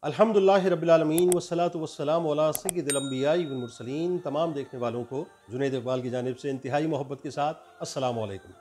الحمدللہ رب العالمین والصلاۃ والسلام علی سید الانبیاء والمرسلین۔ تمام دیکھنے والوں کو جنید اقبال کی جانب سے انتہائی محبت کے ساتھ السلام علیکم۔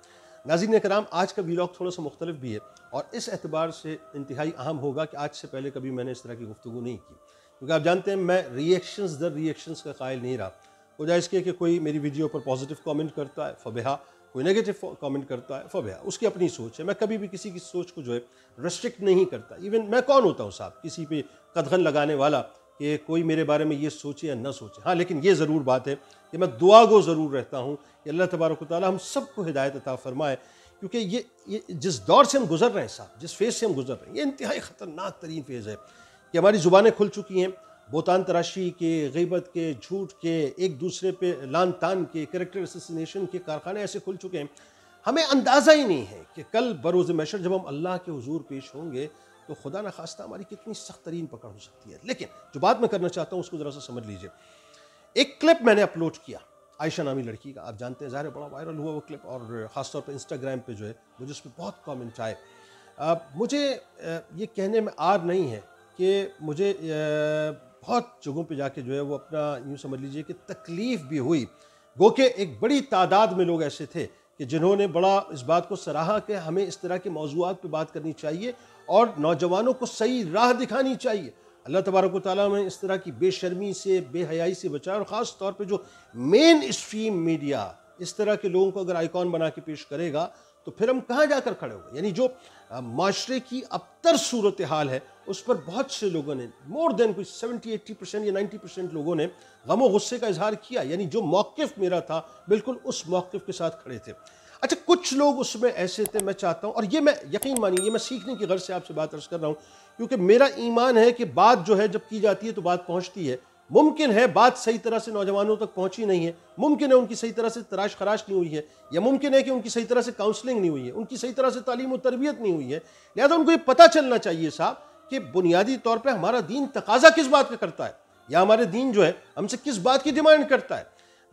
ناظرین کرام، آج کا ویلاگ تھوڑا سا مختلف بھی ہے اور اس اعتبار سے انتہائی اہم ہوگا کہ آج سے پہلے کبھی میں نے اس طرح کی گفتگو نہیں کی، کیونکہ آپ جانتے ہیں میں ریئیکشنز در ریئیکشنز کا قائل نہیں رہا۔ وجہ اس کی کہ کوئی میری ویڈیو پر پازیٹیو کامنٹ کرتا ہے فبہا، کوئی نیگیٹو کامنٹ کرتا ہے فبہا، اس کی اپنی سوچ ہے۔ میں کبھی بھی کسی کی سوچ کو جو ہے ریسٹرکٹ نہیں کرتا۔ ایون میں کون ہوتا ہوں صاحب کسی پہ قدغن لگانے والا کہ کوئی میرے بارے میں یہ سوچے یا نہ سوچے۔ ہاں لیکن یہ ضرور بات ہے کہ میں دعا گو ضرور رہتا ہوں کہ اللہ تبارک و تعالی ہم سب کو ہدایت عطا فرمائے، کیونکہ یہ جس دور سے ہم گزر رہے ہیں صاحب، جس فیز سے ہم گزر رہے ہیں، یہ انتہائی خطرناک ترین فیز ہے کہ ہماری زبانیں کھل چکی ہیں بہتان تراشی کے، غیبت کے، جھوٹ کے، ایک دوسرے پہ لان تان کے، کریکٹر اسیسینیشن کے کارخانے ایسے کھل چکے ہیں، ہمیں اندازہ ہی نہیں ہے کہ کل بروز محشر جب ہم اللہ کے حضور پیش ہوں گے تو خدا نخواستہ ہماری کتنی سخت ترین پکڑ ہو سکتی ہے۔ لیکن جو بات میں کرنا چاہتا ہوں اس کو ذرا سا سمجھ لیجئے۔ ایک کلپ میں نے اپلوڈ کیا عائشہ نامی لڑکی کا، آپ جانتے ہیں ظاہر ہے بڑا وائرل ہوا وہ کلپ، اور خاص طور پہ انسٹاگرام پہ جو ہے مجھے اس پہ بہت کامنٹ آئے۔ مجھے یہ کہنے میں عار نہیں ہے کہ مجھے بہت جگہوں پہ جا کے جو ہے وہ اپنا یوں سمجھ لیجئے کہ تکلیف بھی ہوئی، گو کہ ایک بڑی تعداد میں لوگ ایسے تھے کہ جنہوں نے بڑا اس بات کو سراہا کہ ہمیں اس طرح کے موضوعات پہ بات کرنی چاہیے اور نوجوانوں کو صحیح راہ دکھانی چاہیے۔ اللہ تبارک و تعالیٰ میں اس طرح کی بے شرمی سے، بے حیائی سے بچائے، اور خاص طور پہ جو مین اسٹریم میڈیا اس طرح کے لوگوں کو اگر آئیکن بنا کے پیش کرے گا تو پھر ہم کہاں جا کر کھڑے ہوں گے؟ یعنی جو معاشرے کی ابتر صورتحال ہے اس پر بہت سے لوگوں نے، مور دین کوئی 70-80% یا 90% لوگوں نے غم و غصے کا اظہار کیا۔ یعنی جو موقف میرا تھا بالکل اس موقف کے ساتھ کھڑے تھے۔ اچھا کچھ لوگ اس میں ایسے تھے، میں چاہتا ہوں، اور یہ میں یقین مانیے یہ میں سیکھنے کی غرض سے آپ سے بات عرض کر رہا ہوں، کیونکہ میرا ایمان ہے کہ بات جو ہے جب کی جاتی ہے تو بات پہنچتی ہے۔ ممکن ہے بات صحیح طرح سے نوجوانوں تک پہنچی نہیں ہے، ممکن ہے ان کی صحیح طرح سے تراش خراش نہیں ہوئی ہے، یا ممکن ہے کہ ان کی صحیح طرح سے کاؤنسلنگ نہیں ہوئی ہے، ان کی صحیح طرح سے تعلیم و تربیت نہیں ہوئی ہے۔ لہذا ان کو یہ پتہ چلنا چاہیے صاحب کہ بنیادی طور پہ ہمارا دین تقاضا کس بات کا کرتا ہے، یا ہمارے دین جو ہے ہم سے کس بات کی ڈیمانڈ کرتا ہے۔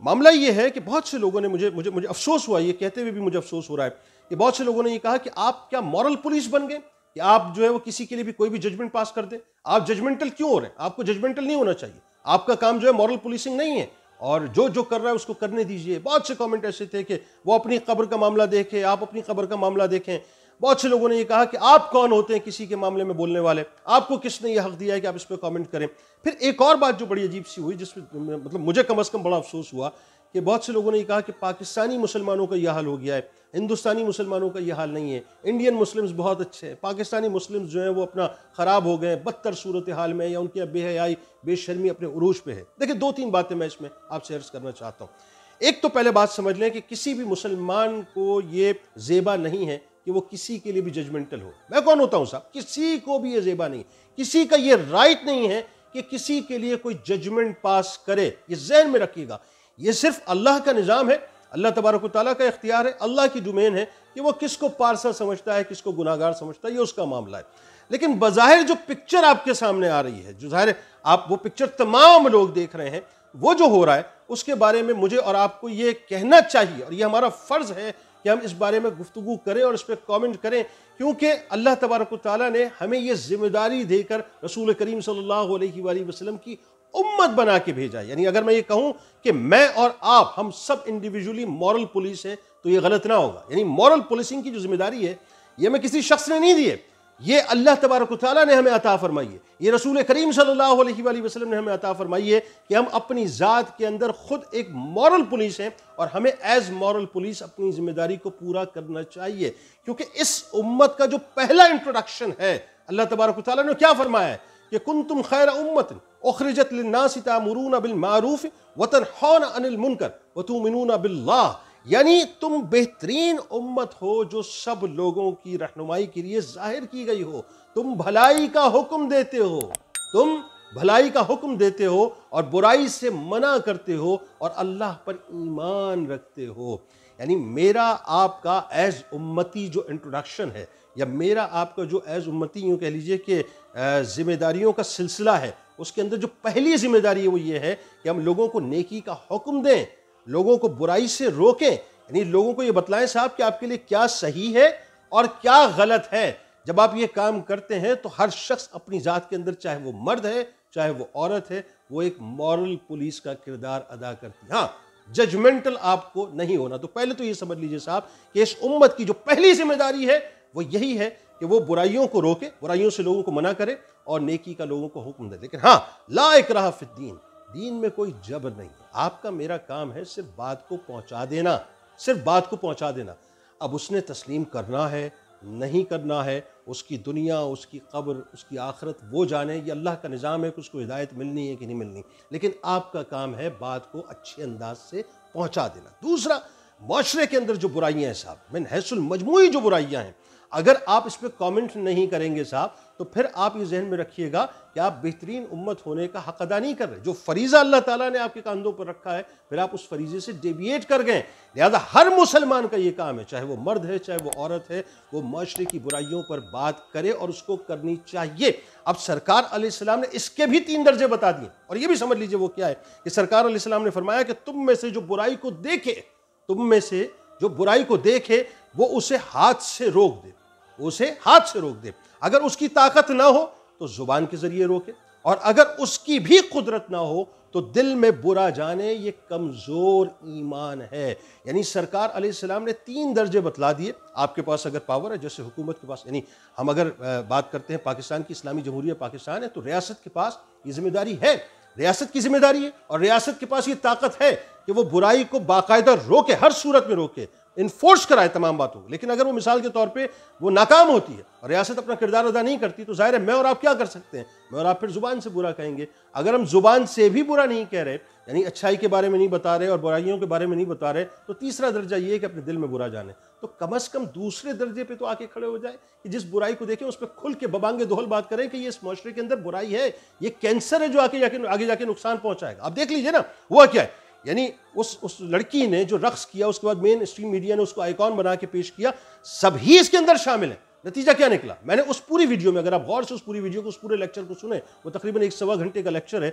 معاملہ یہ ہے کہ بہت سے لوگوں نے مجھے افسوس ہوا، یہ کہتے ہوئے بھی مجھے افسوس ہو رہا ہے کہ بہت سے لوگوں نے یہ کہا کہ آپ کیا مورل پولیس بن گئے کہ آپ جو ہے وہ کسی کے لیے بھی کوئی بھی ججمنٹ پاس کر دیں؟ آپ ججمنٹل کیوں ہو رہے ہیں؟ آپ کو ججمنٹل نہیں ہونا چاہیے، آپ کا کام جو ہے مورل پولیسنگ نہیں ہے، اور جو کر رہا ہے اس کو کرنے دیجئے۔ بہت سے کامنٹ ایسے تھے کہ وہ اپنی قبر کا معاملہ دیکھیں، آپ اپنی قبر کا معاملہ دیکھیں۔ بہت سے لوگوں نے یہ کہا کہ آپ کون ہوتے ہیں کسی کے معاملے میں بولنے والے، آپ کو کس نے یہ حق دیا ہے کہ آپ اس پہ کامنٹ کریں۔ پھر ایک اور بات جو بڑی عجیب سی ہوئی، جس میں مطلب مجھے کم از کم بڑا افسوس ہوا، کہ بہت سے لوگوں نے یہ کہا کہ پاکستانی مسلمانوں کا یہ حال ہو گیا ہے، ہندوستانی مسلمانوں کا یہ حال نہیں ہے، انڈین مسلمز بہت اچھے ہیں، پاکستانی مسلمز جو ہیں وہ اپنا خراب ہو گئے، بدتر صورتحال میں، یا ان کی بے حیائی بے شرمی اپنے عروج پہ ہے۔ دیکھیں دو تین باتیں میں اس میں آپ سے عرض کرنا چاہتا ہوں۔ ایک تو پہلے بات سمجھ لیں کہ کسی بھی مسلمان کو یہ زیبا نہیں ہے کہ وہ کسی کے لیے بھی ججمنٹل ہو۔ میں کون ہوتا ہوں صاحب؟ کسی کو بھی یہ زیبا نہیں، کسی کا یہ رائٹ نہیں ہے کہ کسی کے لیے کوئی ججمنٹ پاس کرے۔ یہ ذہن میں رکھیے گا، یہ صرف اللہ کا نظام ہے، اللہ تبارک و تعالیٰ کا اختیار ہے، اللہ کی ڈومین ہے کہ وہ کس کو پارسا سمجھتا ہے، کس کو گناہگار سمجھتا ہے، یہ اس کا معاملہ ہے۔ لیکن بظاہر جو پکچر آپ کے سامنے آ رہی ہے، جو ظاہر ہے آپ وہ پکچر تمام لوگ دیکھ رہے ہیں، وہ جو ہو رہا ہے اس کے بارے میں مجھے اور آپ کو یہ کہنا چاہیے، اور یہ ہمارا فرض ہے کہ ہم اس بارے میں گفتگو کریں اور اس پہ کامنٹ کریں، کیونکہ اللہ تبارک و تعالیٰ نے ہمیں یہ ذمہ داری دے کر رسول کریم صلی اللہ علیہ وآلہ وسلم کی امت بنا کے بھیجا ہے۔ یعنی اگر میں یہ کہوں کہ میں اور آپ ہم سب انڈیویجولی مورل پولیس ہیں تو یہ غلط نہ ہوگا۔ یعنی مورل پولیسنگ کی جو ذمہ داری ہے یہ میں کسی شخص نے نہیں دی ہے، یہ اللہ تبارک و تعالیٰ نے ہمیں عطا فرمائی ہے، یہ رسول کریم صلی اللہ علیہ وآلہ وسلم نے ہمیں عطا فرمائی ہے کہ ہم اپنی ذات کے اندر خود ایک مورل پولیس ہیں، اور ہمیں ایز مورل پولیس اپنی ذمہ داری کو پورا کرنا چاہیے۔ کیونکہ اس امت کا جو پہلا انٹروڈکشن ہے، اللہ تبارک و تعالیٰ نے کیا فرمایا ہے کہ کنتم خیر امت اخرجت للناس تأمرون بالمعروف وتنہون عن المنکر وتؤمنون باللہ، یعنی تم بہترین امت ہو جو سب لوگوں کی رہنمائی کے لیے ظاہر کی گئی ہو، تم بھلائی کا حکم دیتے ہو، تم بھلائی کا حکم دیتے ہو اور برائی سے منع کرتے ہو اور اللہ پر ایمان رکھتے ہو۔ یعنی میرا آپ کا ایز امتی جو انٹروڈکشن ہے، یا میرا آپ کا جو ایز امتی یوں کہہ لیجئے کہ ذمہ داریوں کا سلسلہ ہے، اس کے اندر جو پہلی ذمہ داری ہے وہ یہ ہے کہ ہم لوگوں کو نیکی کا حکم دیں، لوگوں کو برائی سے روکیں، یعنی لوگوں کو یہ بتلائیں صاحب کہ آپ کے لیے کیا صحیح ہے اور کیا غلط ہے۔ جب آپ یہ کام کرتے ہیں تو ہر شخص اپنی ذات کے اندر، چاہے وہ مرد ہے چاہے وہ عورت ہے، وہ ایک مورل پولیس کا کردار ادا کرتی ہے۔ ہاں، ججمنٹل آپ کو نہیں ہونا۔ تو پہلے تو یہ سمجھ لیجئے صاحب کہ اس امت کی جو پہلی ذمہ داری ہے وہ یہی ہے کہ وہ برائیوں کو روکے، برائیوں سے لوگوں کو منع کرے اور نیکی کا لوگوں کو حکم دے۔ لیکن ہاں، لا اکراہ فی الدین، دین میں کوئی جبر نہیں ہے۔ آپ کا میرا کام ہے صرف بات کو پہنچا دینا، صرف بات کو پہنچا دینا۔ اب اس نے تسلیم کرنا ہے نہیں کرنا ہے، اس کی دنیا، اس کی قبر، اس کی آخرت وہ جانے، یہ اللہ کا نظام ہے کہ اس کو ہدایت ملنی ہے کہ نہیں ملنی، لیکن آپ کا کام ہے بات کو اچھے انداز سے پہنچا دینا۔ دوسرا، معاشرے کے اندر جو برائیاں ہیں صاحب، من حیث المجموعی جو برائیاں ہیں، اگر آپ اس پہ کامنٹ نہیں کریں گے صاحب تو پھر آپ یہ ذہن میں رکھیے گا کہ آپ بہترین امت ہونے کا حق ادا نہیں کر رہے۔ جو فریضہ اللہ تعالیٰ نے آپ کے کاندھوں پر رکھا ہے، پھر آپ اس فریضے سے ڈیویٹ کر گئے۔ لہذا ہر مسلمان کا یہ کام ہے، چاہے وہ مرد ہے چاہے وہ عورت ہے، وہ معاشرے کی برائیوں پر بات کرے اور اس کو کرنی چاہیے۔ اب سرکار علیہ السلام نے اس کے بھی 3 درجے بتا دیے، اور یہ بھی سمجھ لیجئے وہ کیا ہے کہ سرکار علیہ السلام نے فرمایا کہ تم میں سے جو برائی کو دیکھے، تم میں سے جو برائی کو دیکھے وہ اسے ہاتھ سے روک دے، اسے ہاتھ سے روک دے۔ اگر اس کی طاقت نہ ہو تو زبان کے ذریعے روکے، اور اگر اس کی بھی قدرت نہ ہو تو دل میں برا جانے، یہ کمزور ایمان ہے۔ یعنی سرکار علیہ السلام نے 3 درجے بتلا دیے۔ آپ کے پاس اگر پاور ہے، جیسے حکومت کے پاس، یعنی ہم اگر بات کرتے ہیں پاکستان کی، اسلامی جمہوریہ پاکستان ہے، تو ریاست کے پاس یہ ذمہ داری ہے، ریاست کی ذمہ داری ہے، اور ریاست کے پاس یہ طاقت ہے کہ وہ برائی کو باقاعدہ روکے، ہر صورت میں روکے، انفورس کرائے تمام باتوں کو۔ لیکن اگر وہ مثال کے طور پہ وہ ناکام ہوتی ہے اور ریاست اپنا کردار ادا نہیں کرتی، تو ظاہر ہے میں اور آپ کیا کر سکتے ہیں؟ میں اور آپ پھر زبان سے برا کہیں گے۔ اگر ہم زبان سے بھی برا نہیں کہہ رہے، یعنی اچھائی کے بارے میں نہیں بتا رہے اور برائیوں کے بارے میں نہیں بتا رہے، تو تیسرا درجہ یہ ہے کہ اپنے دل میں برا جانے۔ تو کم از کم دوسرے درجے پہ تو آ کے کھڑے ہو جائے کہ جس برائی کو دیکھیں اس پہ کھل کے ببانگ دہل بات کریں کہ یہ اس معاشرے کے اندر برائی ہے، یہ کینسر ہے جو آگے جا کے نقصان پہنچائے گا۔ اب دیکھ لیجئے نا ہوا کیا ہے، یعنی اس لڑکی نے جو رقص کیا، اس کے بعد مین اسٹریم میڈیا نے اس کو آئیکن بنا کے پیش کیا، سب ہی اس کے اندر شامل ہیں۔ نتیجہ کیا نکلا؟ میں نے اس پوری ویڈیو میں، اگر آپ غور سے اس پوری ویڈیو کو، اس پورے لیکچر کو سنیں، وہ تقریباً 1.25 گھنٹے کا لیکچر ہے،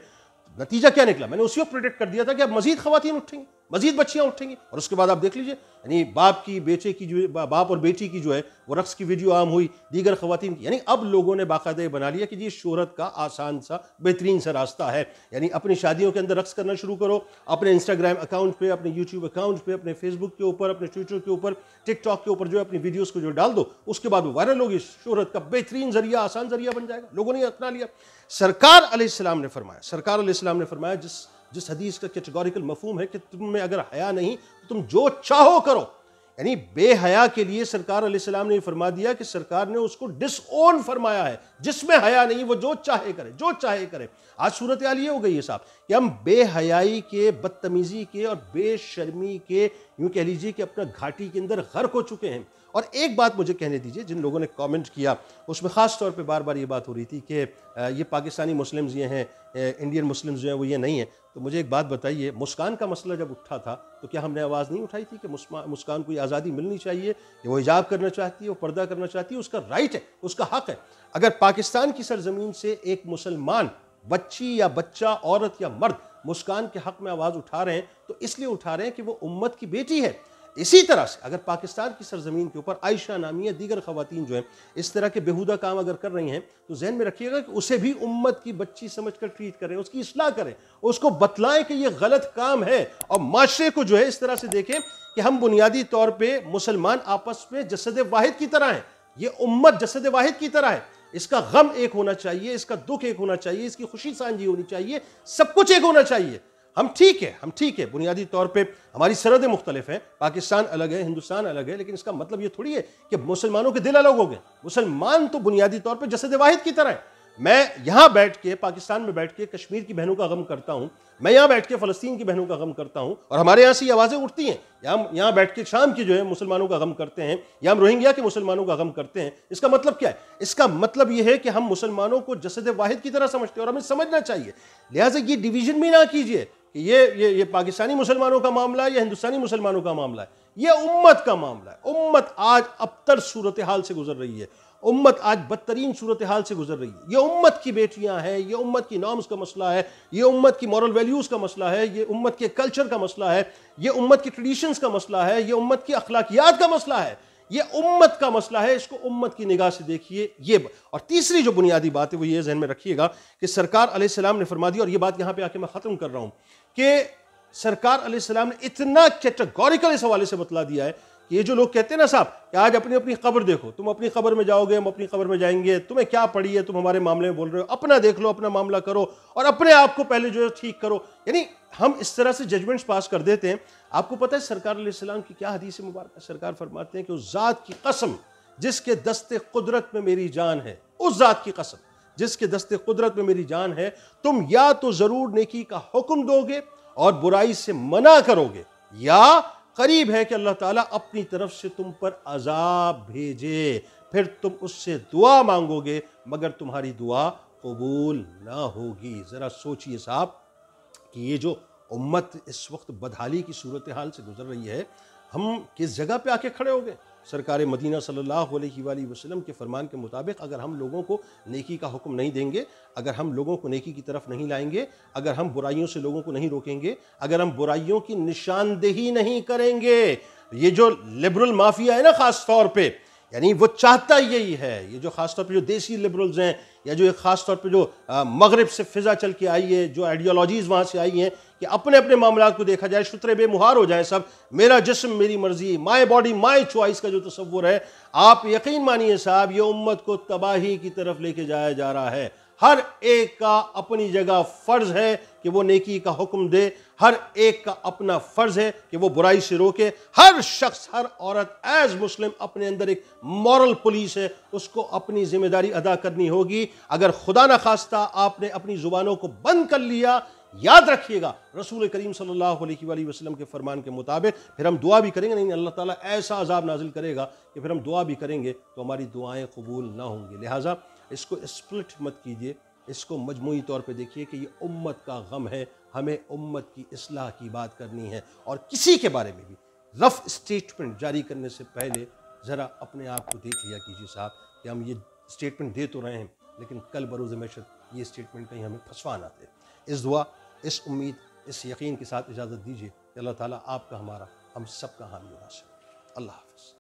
نتیجہ کیا نکلا؟ میں نے اسی وقت پریڈکٹ کر دیا تھا کہ اب مزید خواتین اٹھیں گی، مزید بچیاں اٹھیں گی۔ اور اس کے بعد آپ دیکھ لیجئے، یعنی باپ اور بیٹی کی جو ہے وہ رقص کی ویڈیو عام ہوئی، دیگر خواتین کی، یعنی اب لوگوں نے باقاعدہ یہ بنا لیا کہ یہ شہرت کا آسان سا بہترین سا راستہ ہے۔ یعنی اپنی شادیوں کے اندر رقص کرنا شروع کرو، اپنے انسٹاگرام اکاؤنٹ پہ، اپنے یوٹیوب اکاؤنٹ پہ، اپنے فیس بک کے اوپر، اپنے ٹویٹر کے اوپر، ٹک ٹاک کے اوپر جو اپنی ویڈیوز کو جو ڈال دو، اس کے بعد وہ وائرل ہوگی، شہرت کا بہترین ذریعہ، آسان ذریعہ بن جائے گا۔ لوگوں نے اپنا لیا۔ سرکار علیہ السلام نے فرمایا جس حدیث کا کیٹیگوریکل مفہوم ہے کہ تم میں اگر حیا نہیں تو تم جو چاہو کرو، یعنی بے حیا کے لیے سرکار علیہ السلام نے فرما دیا کہ سرکار نے اس کو ڈس اون فرمایا ہے۔ جس میں حیا نہیں وہ جو چاہے کرے، جو چاہے کرے۔ آج صورتحال یہ ہو گئی ہے صاحب کہ ہم بے حیائی کے، بدتمیزی کے اور بے شرمی کے، یوں کہہ لیجیے کہ اپنا گھاٹی کے اندر غرق ہو چکے ہیں۔ اور ایک بات مجھے کہنے دیجئے، جن لوگوں نے کامنٹ کیا اس میں خاص طور پہ بار بار یہ بات ہو رہی تھی کہ یہ پاکستانی مسلمز یہ ہیں، انڈین مسلمز جو ہیں وہ یہ نہیں ہیں۔ تو مجھے ایک بات بتائیے، مسکان کا مسئلہ جب اٹھا تھا تو کیا ہم نے آواز نہیں اٹھائی تھی کہ مسکان کو یہ آزادی ملنی چاہیے کہ وہ حجاب کرنا چاہتی ہے، وہ پردہ کرنا چاہتی ہے، اس کا رائٹ ہے، اس کا حق ہے۔ اگر پاکستان کی سرزمین سے ایک مسلمان بچی یا بچہ، عورت یا مرد مسکان کے حق میں آواز اٹھا رہے ہیں تو اس لیے اٹھا رہے ہیں کہ وہ امت کی بیٹی ہے۔ اسی طرح سے اگر پاکستان کی سرزمین کے اوپر عائشہ نامی یا دیگر خواتین جو ہیں اس طرح کے بیہودہ کام اگر کر رہی ہیں تو ذہن میں رکھیے گا کہ اسے بھی امت کی بچی سمجھ کر ٹریٹ کریں، اس کی اصلاح کریں، اس کو بتلائیں کہ یہ غلط کام ہے، اور معاشرے کو جو ہے اس طرح سے دیکھیں کہ ہم بنیادی طور پہ مسلمان آپس میں جسد واحد کی طرح ہیں، یہ امت جسد واحد کی طرح ہے۔ اس کا غم ایک ہونا چاہیے، اس کا دکھ ایک ہونا چاہیے، اس کی خوشی سانجھی ہونی چاہیے، سب کچھ ایک ہونا چاہیے۔ ہم ٹھیک ہے بنیادی طور پہ ہماری سرحدیں مختلف ہیں، پاکستان الگ ہے، ہندوستان الگ ہے، لیکن اس کا مطلب یہ تھوڑی ہے کہ مسلمانوں کے دل الگ ہو گئے۔ مسلمان تو بنیادی طور پہ جسد واحد کی طرح ہے۔ میں یہاں بیٹھ کے، پاکستان میں بیٹھ کے کشمیر کی بہنوں کا غم کرتا ہوں، میں یہاں بیٹھ کے فلسطین کی بہنوں کا غم کرتا ہوں، اور ہمارے یہاں سے یہ آوازیں اٹھتی ہیں، یہاں بیٹھ کے شام کی جو ہے مسلمانوں کا غم کرتے ہیں، یا ہم روہنگیا کے مسلمانوں کا غم کرتے ہیں۔ اس کا مطلب کیا ہے؟ اس کا مطلب یہ ہے کہ ہم مسلمانوں کو جسد واحد کی طرح سمجھتے ہیں، اور ہمیں سمجھنا چاہیے۔ لہٰذا یہ ڈویژن بھی نہ کیجیے کہ یہ پاکستانی مسلمانوں کا معاملہ ہے یا ہندوستانی مسلمانوں کا معاملہ ہے، یہ امت کا معاملہ ہے۔ امت آج ابتر صورتحال سے گزر رہی ہے، امت آج بدترین صورتحال سے گزر رہی ہے۔ یہ امت کی بیٹیاں ہیں، یہ امت کی نارمز کا مسئلہ ہے، یہ امت کی مورل ویلیوز کا مسئلہ ہے، یہ امت کے کلچر کا مسئلہ ہے، یہ امت کی ٹریڈیشنز کا مسئلہ ہے، یہ امت کی اخلاقیات کا مسئلہ ہے۔ یہ امت کا مسئلہ ہے، اس کو امت کی نگاہ سے دیکھیے۔ اور تیسری جو بنیادی بات ہے وہ یہ ذہن میں رکھیے گا کہ سرکار علیہ السلام نے فرما دیا، اور یہ بات یہاں پہ آ کے میں ختم کر رہا ہوں، کہ سرکار علیہ السلام نے اتنا کیٹیگوریکل اس حوالے سے بتلا دیا ہے کہ یہ جو لوگ کہتے ہیں نا صاحب کہ آج اپنی اپنی قبر دیکھو، تم اپنی قبر میں جاؤ گے، ہم اپنی قبر میں جائیں گے، تمہیں کیا پڑی ہے، تم ہمارے معاملے میں بول رہے ہو، اپنا دیکھ لو، اپنا معاملہ کرو اور اپنے آپ کو پہلے جو ہے ٹھیک کرو۔ یعنی ہم اس طرح سے ججمنٹس پاس کر دیتے ہیں۔ آپ کو پتہ ہے سرکار علیہ السلام کی کیا حدیث مبارکہ؟ سرکار فرماتے ہیں کہ اس ذات کی قسم جس کے دست قدرت میں میری جان ہے، اس ذات کی قسم جس کے دست قدرت میں میری جان ہے، تم یا تو ضرور نیکی کا حکم دو گے اور برائی سے منع کرو گے، یا قریب ہے کہ اللہ تعالیٰ اپنی طرف سے تم پر عذاب بھیجے، پھر تم اس سے دعا مانگو گے مگر تمہاری دعا قبول نہ ہوگی۔ ذرا سوچئے صاحب کہ یہ جو امت اس وقت بدحالی کی صورتحال سے گزر رہی ہے، ہم کس جگہ پہ آ کے کھڑے ہو گئے؟ سرکار مدینہ صلی اللہ علیہ وآلہ وسلم کے فرمان کے مطابق اگر ہم لوگوں کو نیکی کا حکم نہیں دیں گے، اگر ہم لوگوں کو نیکی کی طرف نہیں لائیں گے، اگر ہم برائیوں سے لوگوں کو نہیں روکیں گے، اگر ہم برائیوں کی نشاندہی نہیں کریں گے، یہ جو لبرل مافیا ہے نا خاص طور پہ، یعنی وہ چاہتا یہی ہے، یہ جو خاص طور پہ جو دیسی لبرلز ہیں، یا جو ایک خاص طور پہ جو مغرب سے فضا چل کے آئی ہے، جو آئیڈیالوجیز وہاں سے آئی ہیں کہ اپنے اپنے معاملات کو دیکھا جائے، شترے بے مہار ہو جائیں سب، میرا جسم میری مرضی، مائی باڈی مائی چوائس کا جو تصور ہے، آپ یقین مانیے صاحب یہ امت کو تباہی کی طرف لے کے جایا جا رہا ہے۔ ہر ایک کا اپنی جگہ فرض ہے کہ وہ نیکی کا حکم دے، ہر ایک کا اپنا فرض ہے کہ وہ برائی سے روکے، ہر شخص ہر عورت ایز مسلم اپنے اندر ایک مورل پولیس ہے، اس کو اپنی ذمہ داری ادا کرنی ہوگی۔ اگر خدا نخواستہ آپ نے اپنی زبانوں کو بند کر لیا، یاد رکھیے گا رسول کریم صلی اللہ علیہ وآلہ وسلم کے فرمان کے مطابق پھر ہم دعا بھی کریں گے، نہیں اللہ تعالیٰ ایسا عذاب نازل کرے گا کہ پھر ہم دعا بھی کریں گے تو ہماری دعائیں قبول نہ ہوں گی۔ لہٰذا اس کو اسپلٹ مت کیجئے، اس کو مجموعی طور پہ دیکھیے کہ یہ امت کا غم ہے، ہمیں امت کی اصلاح کی بات کرنی ہے، اور کسی کے بارے میں بھی رف اسٹیٹمنٹ جاری کرنے سے پہلے ذرا اپنے آپ کو دیکھ لیا کیجیے صاحب کہ ہم یہ اسٹیٹمنٹ دے تو رہے ہیں لیکن کل بروز معیشت یہ اسٹیٹمنٹ کہیں ہمیں پھنسوا نہ دے۔ اس دعا، اس امید، اس یقین کے ساتھ اجازت دیجیے کہ اللہ تعالیٰ آپ کا، ہمارا، ہم سب کا حامی و ناصر۔ اللہ حافظ۔